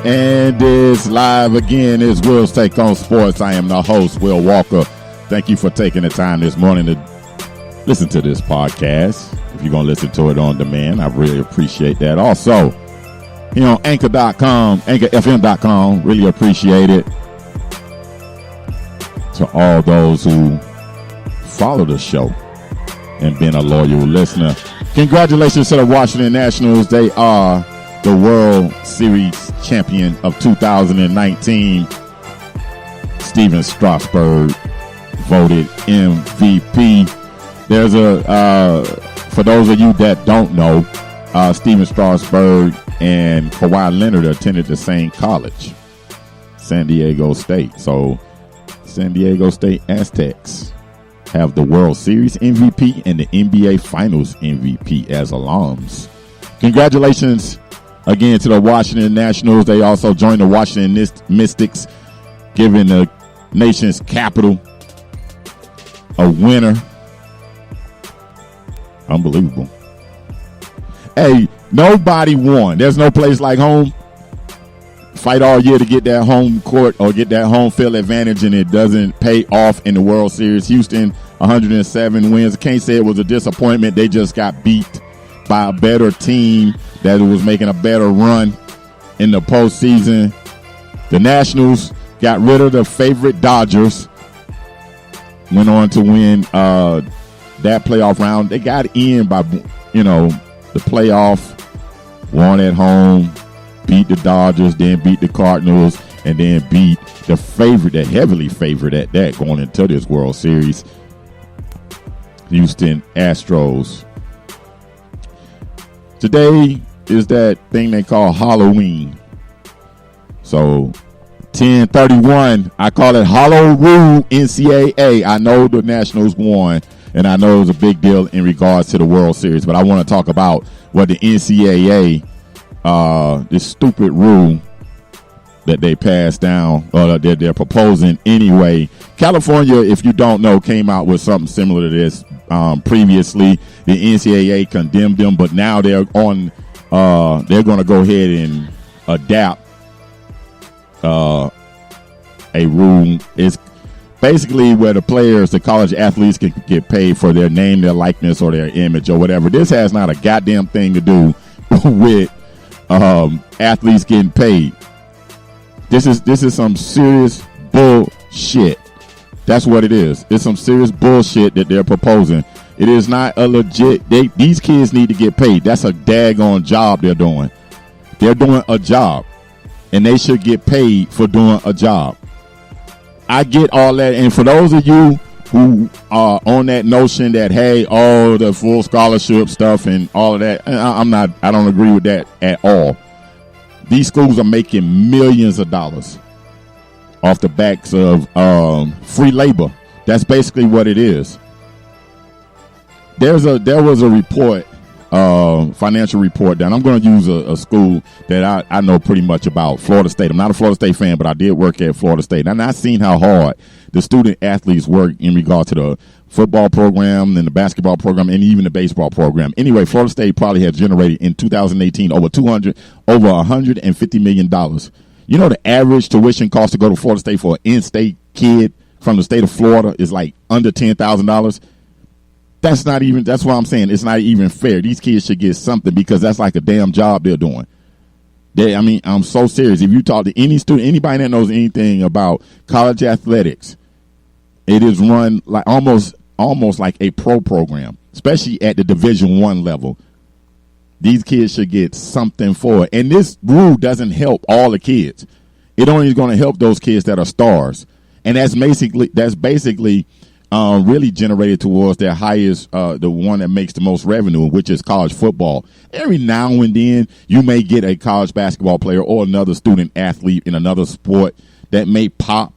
And it's live again. It's Will's Take on Sports. I am the host, Will Walker. Thank you for taking the time this morning to listen to this podcast. If you're going to listen to it on demand, I really appreciate that. Also, here on Anchor.com, AnchorFM.com, really appreciate it. To all those who follow the show and been a loyal listener, congratulations to the Washington Nationals. They are the World Series champion of 2019. Steven Strasburg voted MVP. There's for those of you that don't know, Steven Strasburg and Kawhi Leonard attended the same college, San Diego State. So San Diego State Aztecs have the World Series MVP and the NBA Finals MVP as alums. Congratulations again to the Washington Nationals. They also joined the Washington Mystics, giving the nation's capital a winner. Unbelievable. Hey, nobody won. There's no place like home. Fight all year to get that home court or get that home field advantage, and it doesn't pay off in the World Series. Houston, 107 wins. Can't say it was a disappointment. They just got beat by a better team that was making a better run in the postseason. The Nationals got rid of the favorite Dodgers, went on to win that playoff round. They got in by, the playoff, won at home, beat the Dodgers, then beat the Cardinals, and then beat the favorite, the heavily favorite at that going into this World Series, Houston Astros. Today is that thing they call Halloween. So 10/31, I call it Hallow-rule NCAA. I know the Nationals won, and I know it was a big deal in regards to the World Series, but I want to talk about what the NCAA, this stupid rule that they passed down, or that they're proposing anyway. California, if you don't know, came out with something similar to this previously. The NCAA condemned them, but now they're on. They're going to go ahead and adapt a rule. It's basically where the players, the college athletes, can get paid for their name, their likeness, or their image, or whatever. This has not a goddamn thing to do with athletes getting paid. This is some serious bullshit. That's what it is. It's some serious bullshit that they're proposing. It is not a legit. These kids need to get paid. That's a daggone job they're doing. They're doing a job, and they should get paid for doing a job. I get all that, and for those of you who are on that notion that, hey, the full scholarship stuff and all of that, I don't agree with that at all. These schools are making millions of dollars off the backs of free labor. That's basically what it is. There was a report, financial report done. I'm going to use a school that I know pretty much about, Florida State. I'm not a Florida State fan, but I did work at Florida State. And I've seen how hard the student athletes work in regard to the football program and the basketball program and even the baseball program. Anyway, Florida State probably has generated in 2018 over $150 million. You know, the average tuition cost to go to Florida State for an in-state kid from the state of Florida is like under $10,000. That's what I'm saying. It's not even fair. These kids should get something because that's like a damn job they're doing. I'm so serious. If you talk to any student, anybody that knows anything about college athletics, it is run like almost like a pro program, especially at the Division I level. These kids should get something for it. And this rule doesn't help all the kids. It only is going to help those kids that are stars. And that's basically really generated towards their highest, the one that makes the most revenue, which is college football. Every now and then you may get a college basketball player or another student athlete in another sport that may pop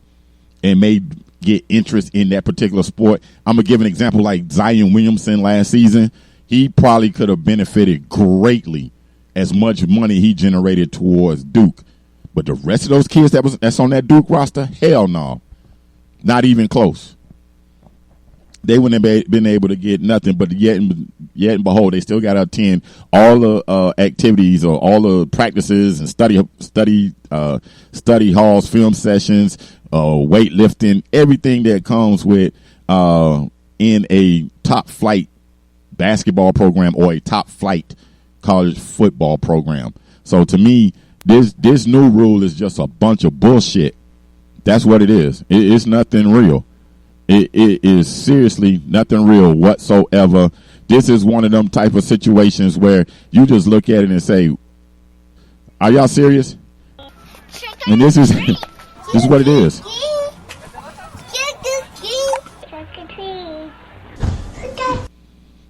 and may get interest in that particular sport. I'm going to give an example like Zion Williamson last season. He probably could have benefited greatly as much money he generated towards Duke. But the rest of those kids that's on that Duke roster, hell no. Not even close. they wouldn't have been able to get nothing. But yet and behold, they still got to attend all the activities or all the practices and study halls, film sessions, weightlifting, everything that comes with in a top flight basketball program or a top flight college football program. So to me, this new rule is just a bunch of bullshit. That's what it is. It's nothing real. It is seriously nothing real whatsoever. This is one of them type of situations where you just look at it and say, are y'all serious? And this is this is what it is.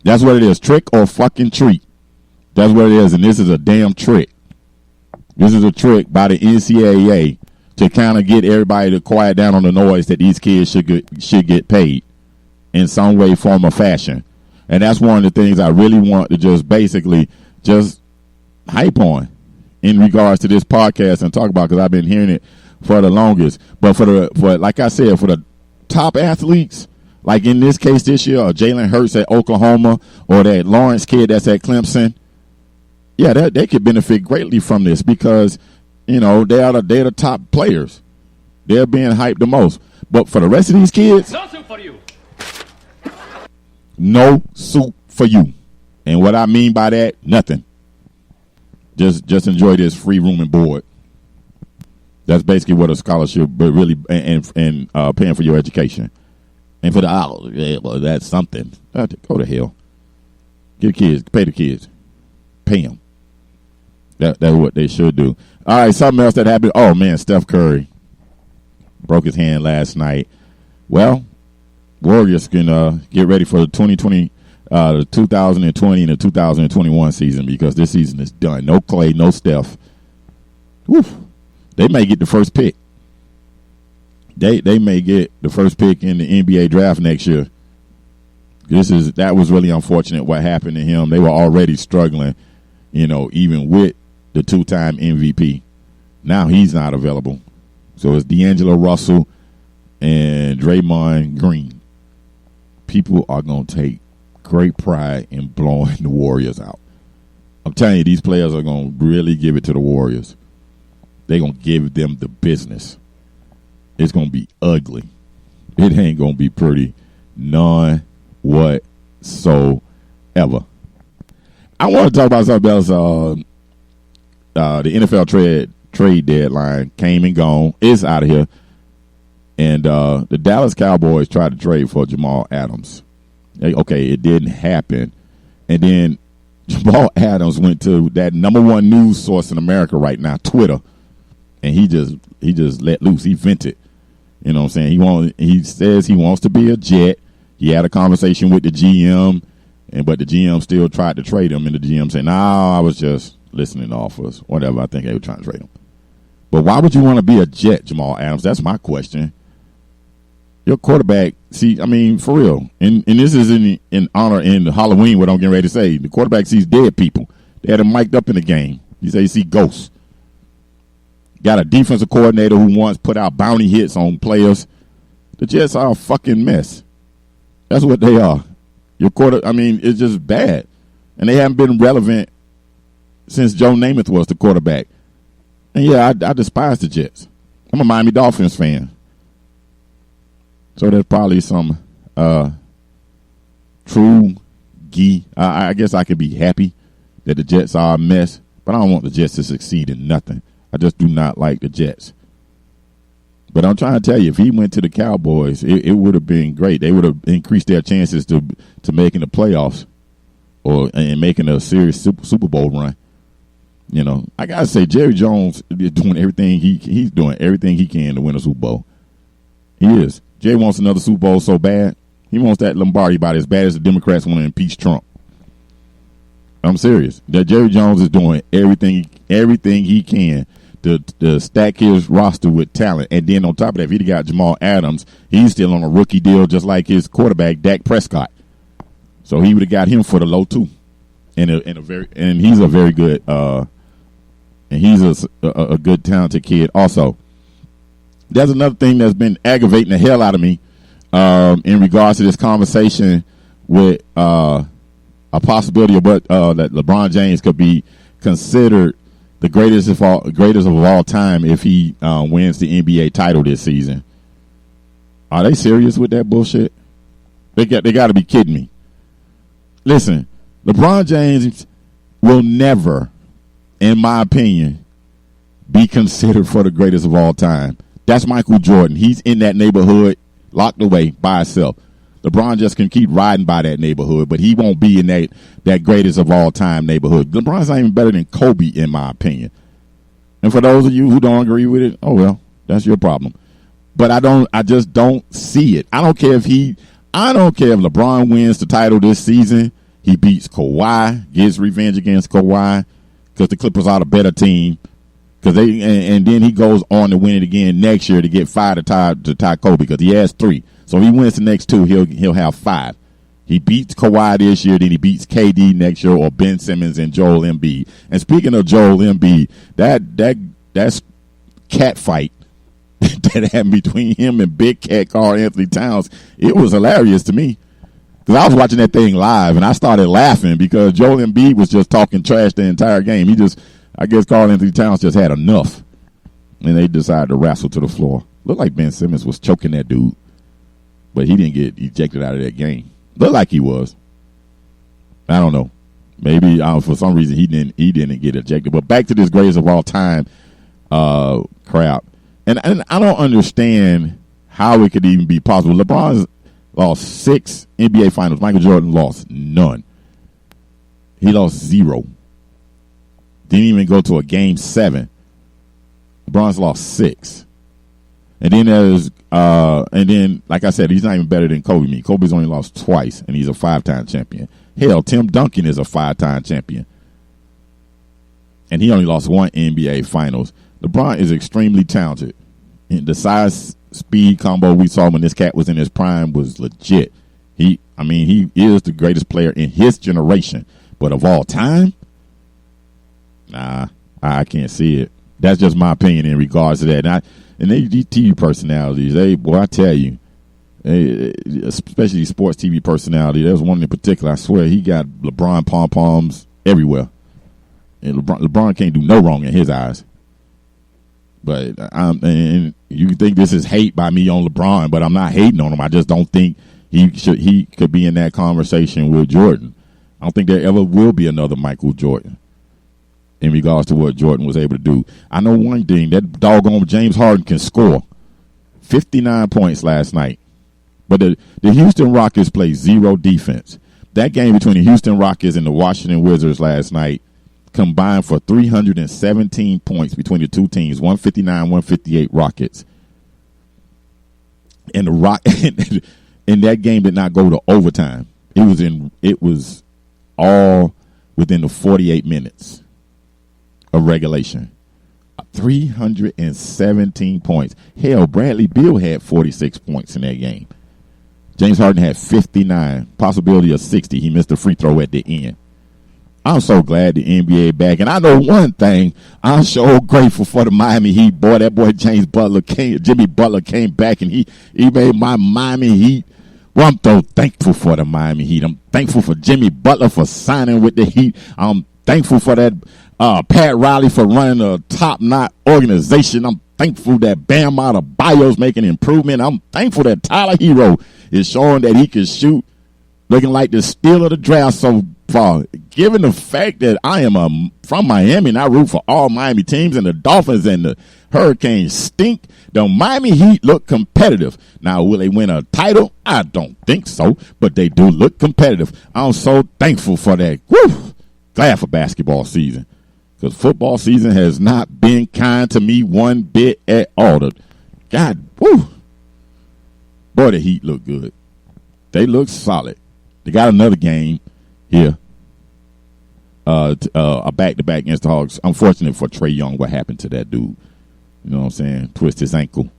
That's what it is. Trick or fucking treat. That's what it is. And this is a damn trick. This is a trick by the NCAA to kind of get everybody to quiet down on the noise that these kids should get paid in some way, form, or fashion. And that's one of the things I really want to just basically just hype on in regards to this podcast and talk about, because I've been hearing it for the longest. But for like I said, for the top athletes, like in this case this year, or Jalen Hurts at Oklahoma, or that Lawrence kid that's at Clemson, yeah, they could benefit greatly from this because, you know, they're the top players. They're being hyped the most. But for the rest of these kids, no soup for you. No soup for you. And what I mean by that, nothing. Just enjoy this free room and board. That's basically what a scholarship, but really, and paying for your education. And for the that's something. Go to hell. Get kids, pay the kids, pay them. That's what they should do. All right, something else that happened. Oh man, Steph Curry broke his hand last night. Well, Warriors can get ready for the 2020, the 2020 and the 2021 season, because this season is done. No Clay, no Steph. Woof. They may get the first pick. They may get the first pick in the NBA draft next year. That was really unfortunate what happened to him. They were already struggling, you know, even with the two-time MVP. Now he's not available. So it's D'Angelo Russell and Draymond Green. People are going to take great pride in blowing the Warriors out. I'm telling you, these players are going to really give it to the Warriors. They're going to give them the business. It's going to be ugly. It ain't going to be pretty. None whatsoever. I want to talk about something else. The NFL trade deadline came and gone. It's out of here. And the Dallas Cowboys tried to trade for Jamal Adams. Okay, it didn't happen. And then Jamal Adams went to that number one news source in America right now, Twitter, and he just let loose. He vented. You know what I'm saying? He says he wants to be a Jet. He had a conversation with the GM, but the GM still tried to trade him, and the GM said, "No, I was just listening to offers. Whatever. I think they were trying to trade him." But why would you want to be a Jet, Jamal Adams? That's my question. Your quarterback, see, I mean, for real, and this is in honor in Halloween, what I'm getting ready to say. The quarterback sees dead people. They had him mic'd up in the game. He said he see ghosts. Got a defensive coordinator who once put out bounty hits on players. The Jets are a fucking mess. That's what they are. It's just bad. And they haven't been relevant since Joe Namath was the quarterback. And yeah, I despise the Jets. I'm a Miami Dolphins fan. So there's probably some true I guess I could be happy that the Jets are a mess, but I don't want the Jets to succeed in nothing. I just do not like the Jets. But I'm trying to tell you, if he went to the Cowboys, it would have been great. They would have increased their chances to making the playoffs and making a serious Super Bowl run. You know, I gotta say, Jerry Jones is doing everything he's doing everything he can to win a Super Bowl. He is. Jay wants another Super Bowl so bad. He wants that Lombardi about as bad as the Democrats want to impeach Trump. I'm serious. That Jerry Jones is doing everything he can to stack his roster with talent. And then on top of that, if he got Jamal Adams, he's still on a rookie deal just like his quarterback, Dak Prescott. So he would have got him for the low too. And he's a very good and he's a good talented kid also. There's another thing that's been aggravating the hell out of me in regards to this conversation with a possibility of that LeBron James could be considered the greatest of all time if he wins the NBA title this season. Are they serious with that bullshit? They got to be kidding me. Listen, LeBron James will never, in my opinion, be considered for the greatest of all time. That's Michael Jordan. He's in that neighborhood, locked away by himself. LeBron just can keep riding by that neighborhood, but he won't be in that greatest of all time neighborhood. LeBron's not even better than Kobe, in my opinion. And for those of you who don't agree with it, oh well, that's your problem. But I just don't see it. I don't care if LeBron wins the title this season, he beats Kawhi, gets revenge against Kawhi, because the Clippers are the better team. And then he goes on to win it again next year to get 5 to tie Kobe, because he has 3. So if he wins the next 2, he'll have 5. He beats Kawhi this year, then he beats KD next year, or Ben Simmons and Joel Embiid. And speaking of Joel Embiid, that's cat fight that happened between him and Big Cat Karl Anthony Towns, it was hilarious to me. Because I was watching that thing live, and I started laughing because Joel Embiid was just talking trash the entire game. I guess Karl Anthony Towns just had enough, and they decided to wrestle to the floor. Looked like Ben Simmons was choking that dude, but he didn't get ejected out of that game. Looked like he was. I don't know. Maybe for some reason he didn't get ejected. But back to this greatest of all time crap. And I don't understand how it could even be possible. LeBron's lost 6 NBA finals. Michael Jordan lost none. He lost 0. Didn't even go to a game 7. LeBron's lost 6. And then like I said, he's not even better than Kobe. Kobe's only lost twice, and he's a 5-time champion. Hell, Tim Duncan is a 5-time champion, and he only lost 1 NBA Finals. LeBron is extremely talented. And the size speed combo we saw when this cat was in his prime was legit. He is the greatest player in his generation, but of all time, nah, I can't see it. That's just my opinion in regards to that. And these TV personalities, I tell you, especially sports TV personality. There's one in particular, I swear, he got LeBron pom-poms everywhere. And LeBron can't do no wrong in his eyes. But and you think this is hate by me on LeBron, but I'm not hating on him. I just don't think he could be in that conversation with Jordan. I don't think there ever will be another Michael Jordan in regards to what Jordan was able to do. I know one thing, that doggone James Harden can score 59 points last night. But the Houston Rockets played 0 defense. That game between the Houston Rockets and the Washington Wizards last night combined for 317 points between the two teams, 159-158 Rockets. And and that game did not go to overtime. It was all within the 48 minutes of regulation. 317 points. Hell, Bradley Beal had 46 points in that game. James Harden had 59, possibility of 60. He missed a free throw at the end. I'm so glad the NBA back. And I know one thing, I'm so grateful for the Miami Heat. Boy, that boy Jimmy Butler came back, and he made my Miami Heat. Well, I'm so thankful for the Miami Heat. I'm thankful for Jimmy Butler for signing with the Heat. I'm thankful for that Pat Riley for running a top-notch organization. I'm thankful that Bam Adebayo's making improvement. I'm thankful that Tyler Hero is showing that he can shoot, looking like the steal of the draft so far. Given the fact that I am from Miami and I root for all Miami teams, and the Dolphins and the Hurricanes stink, the Miami Heat look competitive. Now, will they win a title? I don't think so, but they do look competitive. I'm so thankful for that. Woo! Glad for basketball season, because football season has not been kind to me one bit at all. God, woo! Boy, the Heat look good. They look solid. They got another game here, a back-to-back against the Hawks. Unfortunate for Trae Young, what happened to that dude. You know what I'm saying? Twist his ankle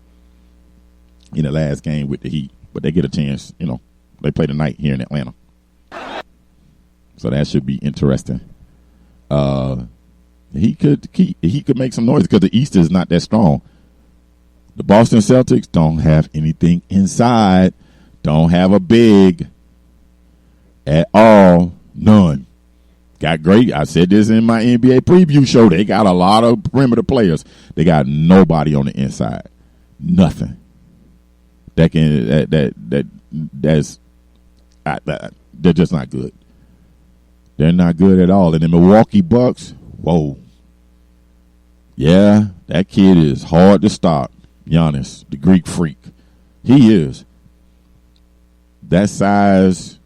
in the last game with the Heat. But they get a chance, They play tonight here in Atlanta. So that should be interesting. He could make some noise because the East is not that strong. The Boston Celtics don't have anything inside. Don't have a big at all. None. Got great. I said this in my NBA preview show. They got a lot of perimeter players. They got nobody on the inside. Nothing. They're just not good. They're not good at all. And the Milwaukee Bucks, whoa. Yeah, that kid is hard to stop. Giannis, the Greek freak. He is. That size,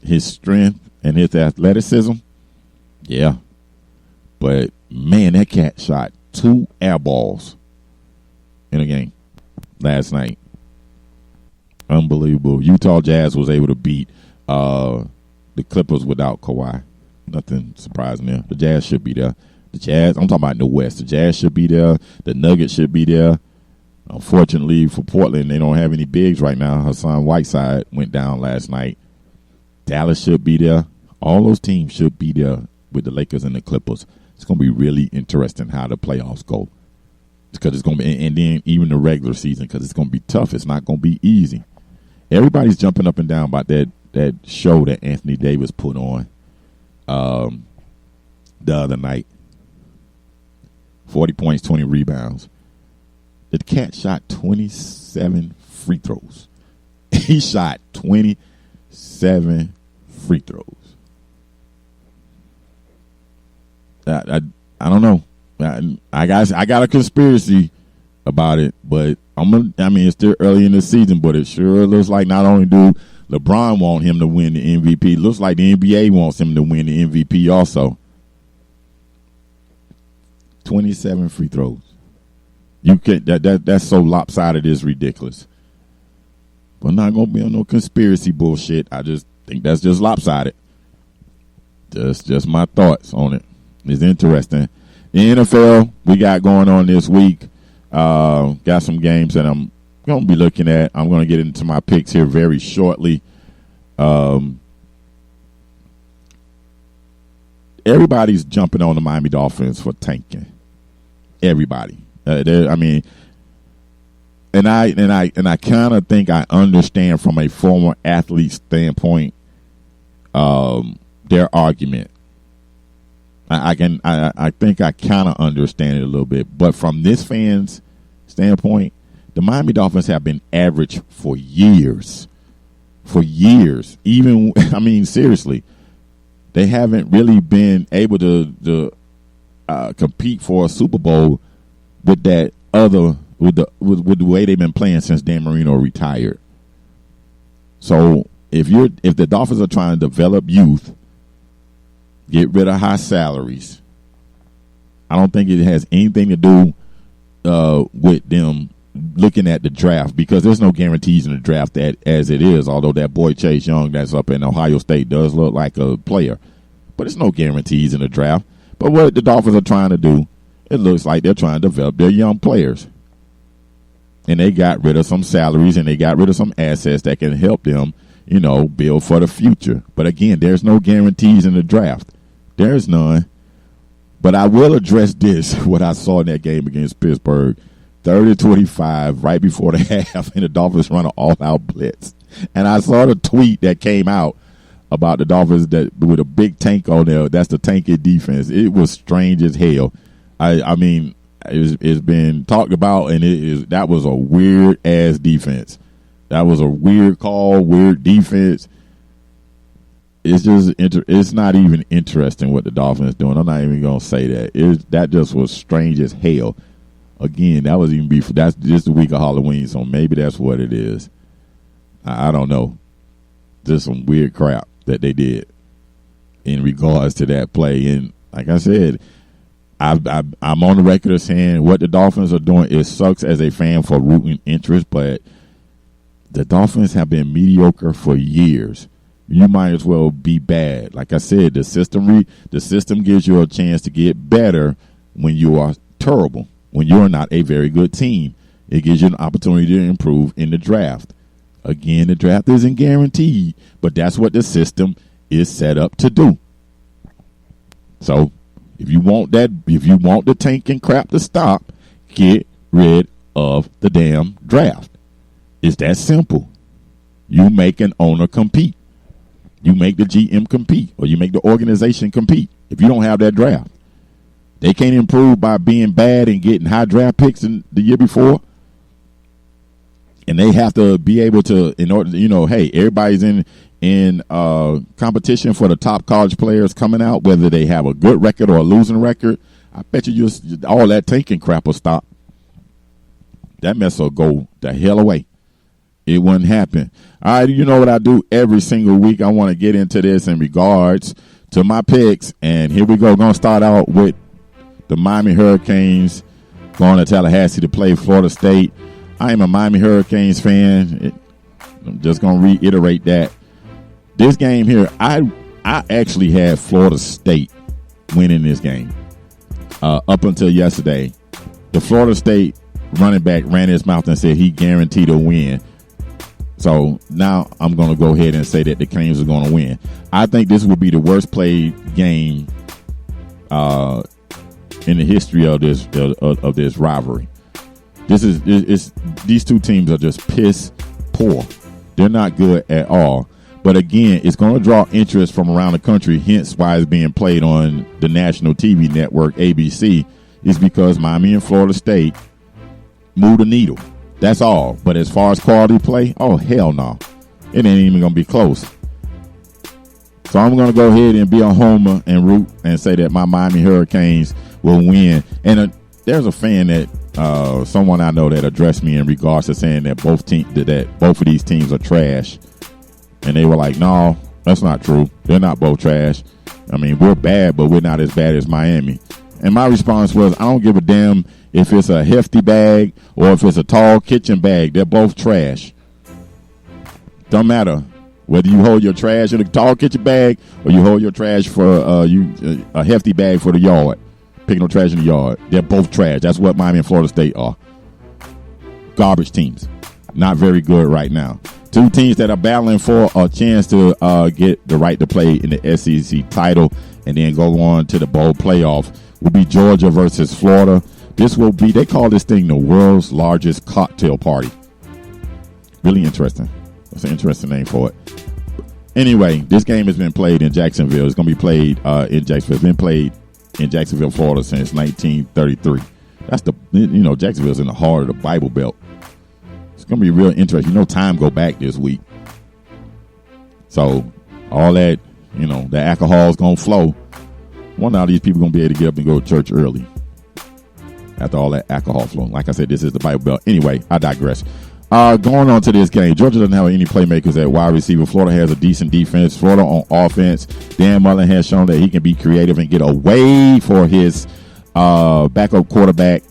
his strength, and his athleticism, yeah. But, man, that cat shot 2 air balls in a game last night. Unbelievable. Utah Jazz was able to beat the Clippers without Kawhi. Nothing surprising there. The Jazz should be there. The Jazz, I'm talking about in the West. The Jazz should be there. The Nuggets should be there. Unfortunately for Portland, they don't have any bigs right now. Hassan Whiteside went down last night. Dallas should be there. All those teams should be there with the Lakers and the Clippers. It's going to be really interesting how the playoffs go. Because it's going to be, and then even the regular season, because it's going to be tough. It's not going to be easy. Everybody's jumping up and down about that show that Anthony Davis put on the other night. 40 points, 20 rebounds. The cat shot 27 free throws. He shot 27 free throws. I don't know. I got a conspiracy about it, but it's still early in the season, but it sure looks like not only do LeBron want him to win the MVP, it looks like the NBA wants him to win the MVP also. 27 free throws. You can't. That's so lopsided. It's ridiculous. But not gonna be on no conspiracy bullshit. I just think that's just lopsided. Just my thoughts on it. It's interesting. The NFL we got going on this week. Got some games that I'm gonna be looking at. I'm gonna get into my picks here very shortly. Everybody's jumping on the Miami Dolphins for tanking. Everybody. And I kind of think I understand from a former athlete standpoint their argument. I think I kind of understand it a little bit, but from this fan's standpoint, the Miami Dolphins have been average for years. For years, even seriously, they haven't really been able to compete for a Super Bowl with that with the way they've been playing since Dan Marino retired. So if the Dolphins are trying to develop youth, get rid of high salaries, I don't think it has anything to do with them looking at the draft, because there's no guarantees in the draft as it is, although that boy Chase Young that's up in Ohio State does look like a player. But there's no guarantees in the draft. But what the Dolphins are trying to do, it looks like they're trying to develop their young players. And they got rid of some salaries and they got rid of some assets that can help them, build for the future. But again, there's no guarantees in the draft. There's none. But I will address this, what I saw in that game against Pittsburgh. 30-25 right before the half, and the Dolphins run an all-out blitz. And I saw the tweet that came out about the Dolphins that with a big tank on there. That's the tanky defense. It was strange as hell. It's been talked about, and that was a weird-ass defense. That was a weird call, weird defense. It's just it's not even interesting what the Dolphins doing. I'm not even gonna say that. That just was strange as hell. Again, that's just the week of Halloween, so maybe that's what it is. I don't know. Just some weird crap that they did in regards to that play. And like I said, I'm on the record as saying what the Dolphins are doing. It sucks as a fan for rooting interest, but the Dolphins have been mediocre for years. You might as well be bad. Like I said, the system gives you a chance to get better when you are terrible. When you're not a very good team, it gives you an opportunity to improve in the draft. Again, the draft isn't guaranteed, but that's what the system is set up to do. So if you want the tank and crap to stop, get rid of the damn draft. It's that simple. You make an owner compete. You make the GM compete, or you make the organization compete. If you don't have that draft, they can't improve by being bad and getting high draft picks in the year before. And they have to be able to, in order, hey, everybody's in competition for the top college players coming out, whether they have a good record or a losing record. I bet you just all that tanking crap will stop. That mess will go the hell away. It wouldn't happen. All right, you know what I do every single week? I want to get into this in regards to my picks. And here we go. We're going to start out with the Miami Hurricanes going to Tallahassee to play Florida State. I am a Miami Hurricanes fan. I'm just going to reiterate that. This game here, I actually had Florida State winning this game up until yesterday. The Florida State running back ran his mouth and said he guaranteed a win. So now I'm going to go ahead and say that the Canes are going to win. I think this will be the worst played game in the history of this rivalry. These two teams are just piss poor. They're not good at all. But again, it's going to draw interest from around the country, hence why it's being played on the national TV network, ABC, is because Miami and Florida State move the needle. That's all. But as far as quality play, oh, hell no. It ain't even going to be close. So I'm going to go ahead and be a homer and root and say that my Miami Hurricanes will win. And there's a fan that someone I know that addressed me in regards to saying that both of these teams are trash. And they were like, no, that's not true. They're not both trash. I mean, we're bad, but we're not as bad as Miami. And my response was, I don't give a damn if it's a hefty bag or if it's a tall kitchen bag. They're both trash. Don't matter whether you hold your trash in a tall kitchen bag or you hold your trash for a hefty bag for the yard. Picking up trash in the yard. They're both trash. That's what Miami and Florida State are. Garbage teams. Not very good right now. Two teams that are battling for a chance to get the right to play in the SEC title and then go on to the bowl playoff will be Georgia versus Florida. This will be, they call this thing the world's largest cocktail party. Really interesting. That's an interesting name for it. Anyway, this game has been played in Jacksonville. It's going to be played in Jacksonville. It's been played in Jacksonville, Florida since 1933. That's Jacksonville's in the heart of the Bible Belt. It's going to be real interesting. Time go back this week. So all that, the alcohol is going to flow. One of these people going to be able to get up and go to church early after all that alcohol flowing. Like I said, this is the Bible Belt. Anyway, I digress. Going on to this game, Georgia doesn't have any playmakers at wide receiver. Florida has a decent defense. Florida on offense. Dan Mullen has shown that he can be creative and get away for his backup quarterback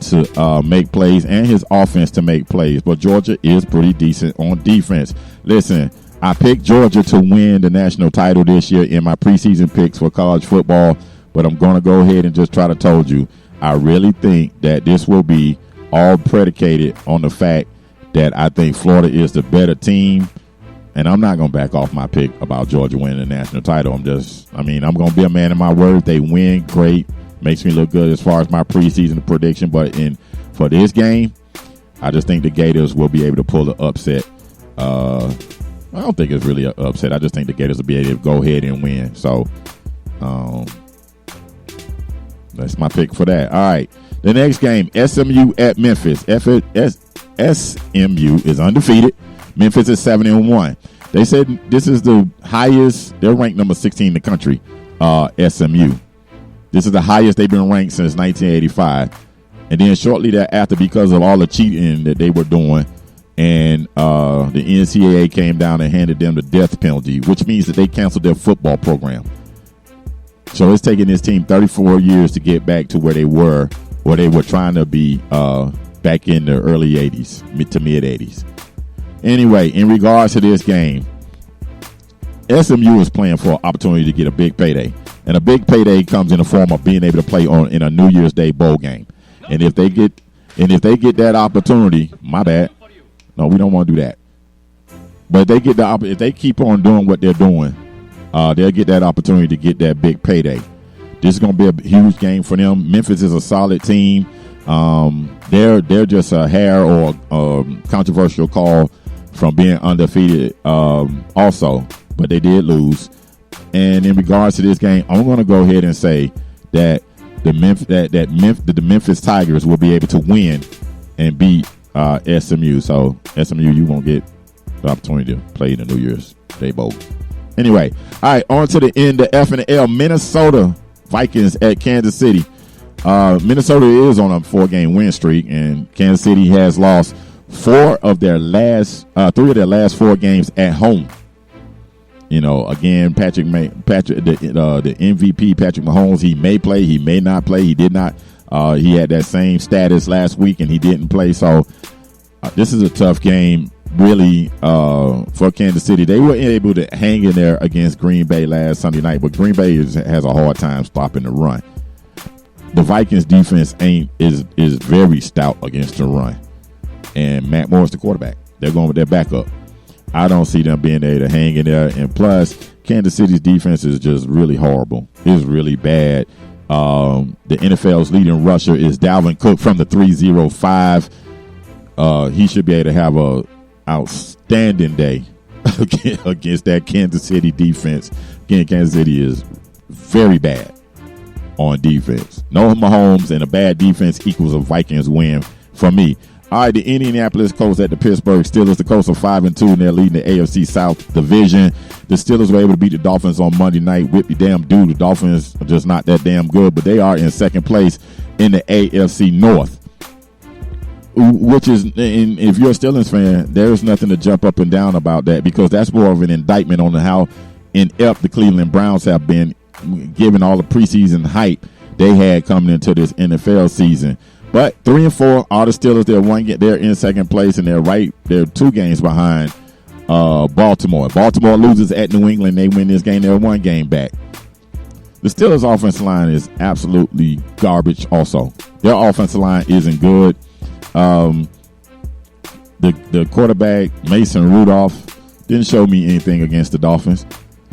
to make plays and his offense to make plays. But Georgia is pretty decent on defense. Listen, I picked Georgia to win the national title this year in my preseason picks for college football, but I'm going to go ahead and just try to told you, I really think that this will be all predicated on the fact that I think Florida is the better team, and I'm not going to back off my pick about Georgia winning the national title. I'm going to be a man of my word. If they win, great. Makes me look good as far as my preseason prediction, but for this game, I just think the Gators will be able to pull the upset. I don't think it's really an upset. I just think the Gators will be able to go ahead and win. So that's my pick for that. All right. The next game, SMU at Memphis. SMU is undefeated. Memphis is 7-1. They said this is the highest. They're ranked number 16 in the country, SMU. This is the highest they've been ranked since 1985. And then shortly thereafter, because of all the cheating that they were doing, and the NCAA came down and handed them the death penalty, which means that they canceled their football program. So it's taken this team 34 years to get back to where they were trying to be back in the early 80s, mid to mid 80s. Anyway, in regards to this game, SMU is playing for an opportunity to get a big payday. And a big payday comes in the form of being able to play in a New Year's Day bowl game. And if they get that opportunity, my bad. No, we don't want to do that. But if they keep on doing what they're doing, they'll get that opportunity to get that big payday. This is going to be a huge game for them. Memphis is a solid team. They're just a hair or controversial call from being undefeated also, but they did lose. And in regards to this game, I'm going to go ahead and say that the Memphis Tigers will be able to win and beat SMU. So SMU, you won't get the opportunity to play the New Year's Day Bowl. Anyway, all right, on to the end, the F and the L. Minnesota Vikings at Kansas City. Minnesota is on a 4-game win streak, and Kansas City has lost 3 of their last 4 games at home. You know, again, the MVP, Patrick Mahomes, he may play, he may not play. He did not. He had that same status last week, and he didn't play. So this is a tough game, really, for Kansas City. They were able to hang in there against Green Bay last Sunday night, but Green Bay has a hard time stopping the run. The Vikings defense is very stout against the run, and Matt Moore's the quarterback. They're going with their backup. I don't see them being able to hang in there. And plus, Kansas City's defense is just really horrible. It's really bad. The NFL's leading rusher is Dalvin Cook from the 305. He should be able to have a outstanding day against that Kansas City defense. Again, Kansas City is very bad on defense. No Mahomes and a bad defense equals a Vikings win for me. All right, the Indianapolis Colts at the Pittsburgh Steelers. The Colts are 5-2, and they're leading the AFC South Division. The Steelers were able to beat the Dolphins on Monday night. Whip your damn dude. The Dolphins are just not that damn good, but they are in second place in the AFC North. Which is, and if you're a Steelers fan, there's nothing to jump up and down about that, because that's more of an indictment on how inept the Cleveland Browns have been, given all the preseason hype they had coming into this NFL season. But 3-4, all the Steelers, they're in second place, and they're 2 games behind Baltimore. Baltimore loses at New England. They win this game. They're 1 game back. The Steelers' offensive line is absolutely garbage also. Their offensive line isn't good. The quarterback, Mason Rudolph, didn't show me anything against the Dolphins.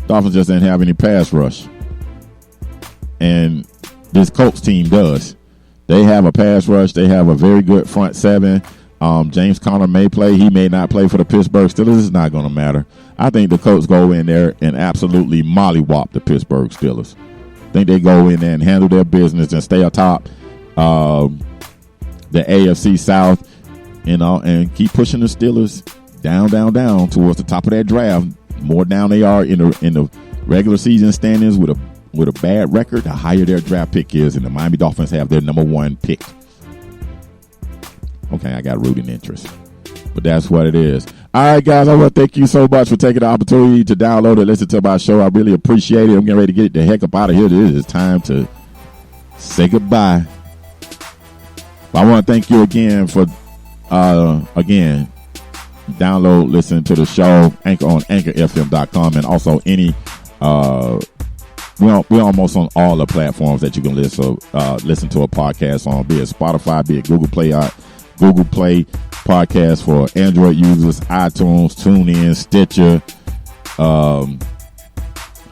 Dolphins just didn't have any pass rush. And this Colts team does. They have a pass rush. They have a very good front 7. James Conner may play. He may not play for the Pittsburgh Steelers. It's not going to matter. I think the Colts go in there and absolutely mollywop the Pittsburgh Steelers. I think they go in there and handle their business and stay atop the AFC South, and keep pushing the Steelers down towards the top of that draft. The more down they are in the regular season standings with a bad record, the higher their draft pick is, and the Miami Dolphins have their number 1 pick. Okay, I got rooting interest, but that's what it is. All right, guys, I want to thank you so much for taking the opportunity to download and listen to my show. I really appreciate it. I'm getting ready to get the heck up out of here. It is time to say goodbye. I want to thank you again for, download, listen to the show, Anchor on anchorfm.com, and also we're almost on all the platforms that you can listen to a podcast on, be it Spotify, be it Google Play podcast for Android users, iTunes, TuneIn, Stitcher,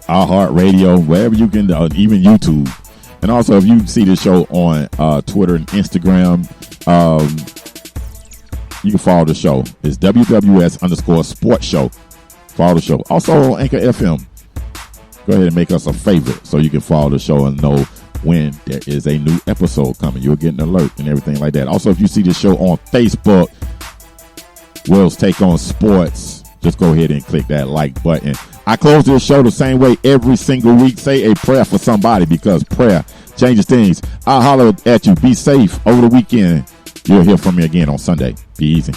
iHeartRadio, wherever you can, even YouTube. And also, if you see the show on Twitter and Instagram, you can follow the show. It's WWS_sports show. Follow the show. Also on Anchor FM. Go ahead and make us a favorite so you can follow the show and know when there is a new episode coming. You'll get an alert and everything like that. Also, if you see the show on Facebook, Will's Take on Sports, just go ahead and click that like button. I close this show the same way every single week. Say a prayer for somebody, because prayer changes things. I'll holler at you. Be safe over the weekend. You'll hear from me again on Sunday. Be easy.